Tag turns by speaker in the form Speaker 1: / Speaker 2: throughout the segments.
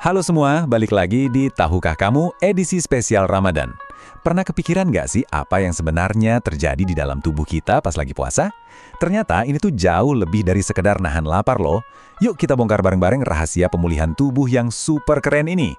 Speaker 1: Halo semua, balik lagi di Tahukah Kamu edisi spesial Ramadan. Pernah kepikiran nggak sih apa yang sebenarnya terjadi di dalam tubuh kita pas lagi puasa? Ternyata ini tuh jauh lebih dari sekedar nahan lapar loh. Yuk kita bongkar bareng-bareng rahasia pemulihan tubuh yang super keren ini.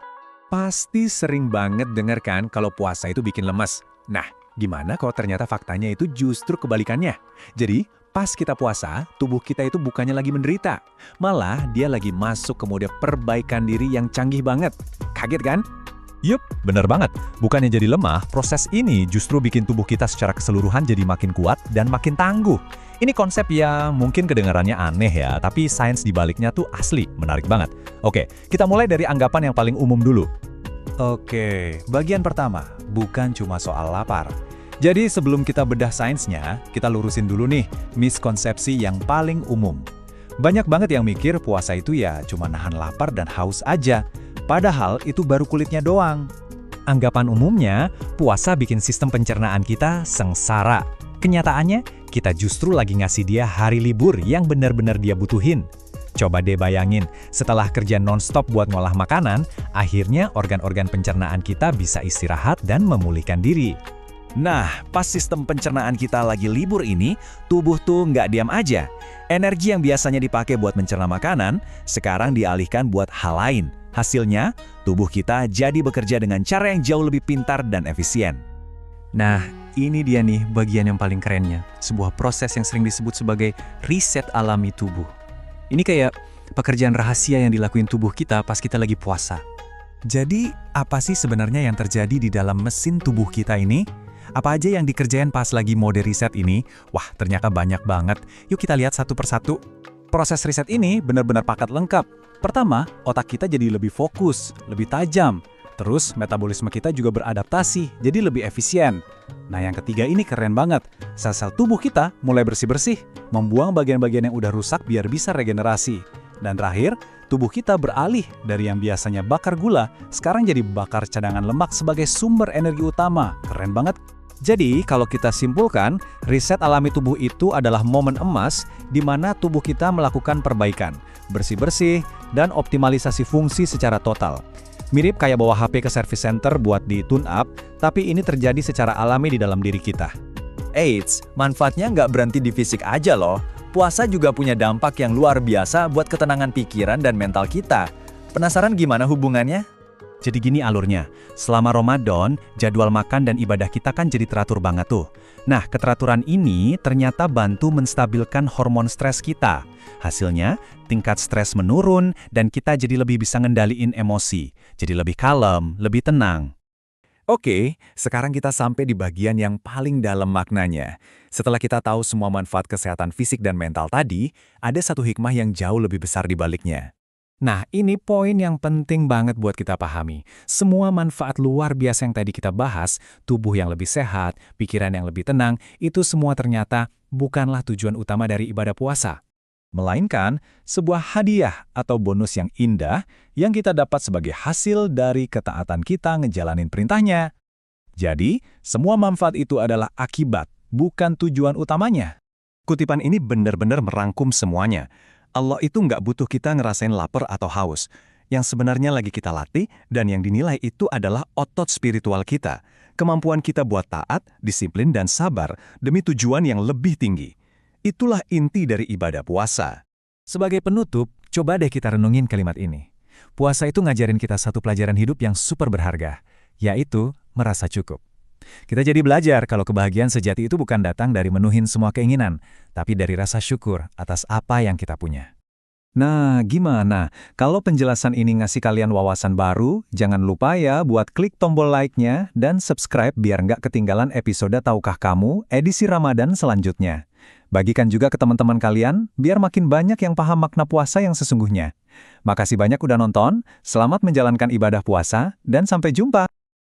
Speaker 1: Pasti sering banget denger kan kalau puasa itu bikin lemes. Nah, gimana kalau ternyata faktanya itu justru kebalikannya? Jadi, pas kita puasa, tubuh kita itu bukannya lagi menderita. Malah dia lagi masuk ke mode perbaikan diri yang canggih banget. Kaget kan? Yup, bener banget. Bukannya jadi lemah, proses ini justru bikin tubuh kita secara keseluruhan jadi makin kuat dan makin tangguh. Ini konsep yang mungkin kedengarannya aneh ya, tapi sains di baliknya tuh asli, menarik banget. Oke, kita mulai dari anggapan yang paling umum dulu. Oke, bagian pertama, bukan cuma soal lapar. Jadi sebelum kita bedah sainsnya, kita lurusin dulu nih miskonsepsi yang paling umum. Banyak banget yang mikir puasa itu ya cuma nahan lapar dan haus aja. Padahal itu baru kulitnya doang. Anggapan umumnya, puasa bikin sistem pencernaan kita sengsara. Kenyataannya, kita justru lagi ngasih dia hari libur yang benar-benar dia butuhin. Coba deh bayangin, setelah kerja non-stop buat ngolah makanan, akhirnya organ-organ pencernaan kita bisa istirahat dan memulihkan diri. Nah, pas sistem pencernaan kita lagi libur ini, tubuh tuh nggak diam aja. Energi yang biasanya dipakai buat mencerna makanan, sekarang dialihkan buat hal lain. Hasilnya, tubuh kita jadi bekerja dengan cara yang jauh lebih pintar dan efisien. Nah, ini dia nih bagian yang paling kerennya. Sebuah proses yang sering disebut sebagai riset alami tubuh. Ini kayak pekerjaan rahasia yang dilakuin tubuh kita pas kita lagi puasa. Jadi, apa sih sebenarnya yang terjadi di dalam mesin tubuh kita ini? Apa aja yang dikerjain pas lagi mode riset ini? Wah, ternyata banyak banget. Yuk kita lihat satu persatu. Proses riset ini benar-benar paket lengkap. Pertama, otak kita jadi lebih fokus, lebih tajam. Terus, metabolisme kita juga beradaptasi, jadi lebih efisien. Nah, yang ketiga ini keren banget. Sel-sel tubuh kita mulai bersih-bersih, membuang bagian-bagian yang udah rusak biar bisa regenerasi. Dan terakhir, tubuh kita beralih dari yang biasanya bakar gula, sekarang jadi bakar cadangan lemak sebagai sumber energi utama. Keren banget. Jadi, kalau kita simpulkan, riset alami tubuh itu adalah momen emas di mana tubuh kita melakukan perbaikan, bersih-bersih, dan optimalisasi fungsi secara total. Mirip kayak bawa HP ke service center buat di tune up, tapi ini terjadi secara alami di dalam diri kita. Eits, manfaatnya nggak berhenti di fisik aja loh. Puasa juga punya dampak yang luar biasa buat ketenangan pikiran dan mental kita. Penasaran gimana hubungannya? Jadi gini alurnya, selama Ramadan, jadwal makan dan ibadah kita kan jadi teratur banget tuh. Nah, keteraturan ini ternyata bantu menstabilkan hormon stres kita. Hasilnya, tingkat stres menurun dan kita jadi lebih bisa ngendaliin emosi. Jadi lebih kalem, lebih tenang. Oke, sekarang kita sampai di bagian yang paling dalam maknanya. Setelah kita tahu semua manfaat kesehatan fisik dan mental tadi, ada satu hikmah yang jauh lebih besar di baliknya. Nah, ini poin yang penting banget buat kita pahami. Semua manfaat luar biasa yang tadi kita bahas, tubuh yang lebih sehat, pikiran yang lebih tenang, itu semua ternyata bukanlah tujuan utama dari ibadah puasa. Melainkan sebuah hadiah atau bonus yang indah yang kita dapat sebagai hasil dari ketaatan kita ngejalanin perintahnya. Jadi, semua manfaat itu adalah akibat, bukan tujuan utamanya. Kutipan ini benar-benar merangkum semuanya. Allah itu nggak butuh kita ngerasain lapar atau haus. Yang sebenarnya lagi kita latih dan yang dinilai itu adalah otot spiritual kita. Kemampuan kita buat taat, disiplin, dan sabar demi tujuan yang lebih tinggi. Itulah inti dari ibadah puasa. Sebagai penutup, coba deh kita renungin kalimat ini. Puasa itu ngajarin kita satu pelajaran hidup yang super berharga, yaitu merasa cukup. Kita jadi belajar kalau kebahagiaan sejati itu bukan datang dari menuhin semua keinginan, tapi dari rasa syukur atas apa yang kita punya. Nah, gimana? Kalau penjelasan ini ngasih kalian wawasan baru, jangan lupa ya buat klik tombol like-nya dan subscribe biar nggak ketinggalan episode Tahukah Kamu edisi Ramadan selanjutnya. Bagikan juga ke teman-teman kalian, biar makin banyak yang paham makna puasa yang sesungguhnya. Makasih banyak udah nonton, selamat menjalankan ibadah puasa, dan sampai jumpa!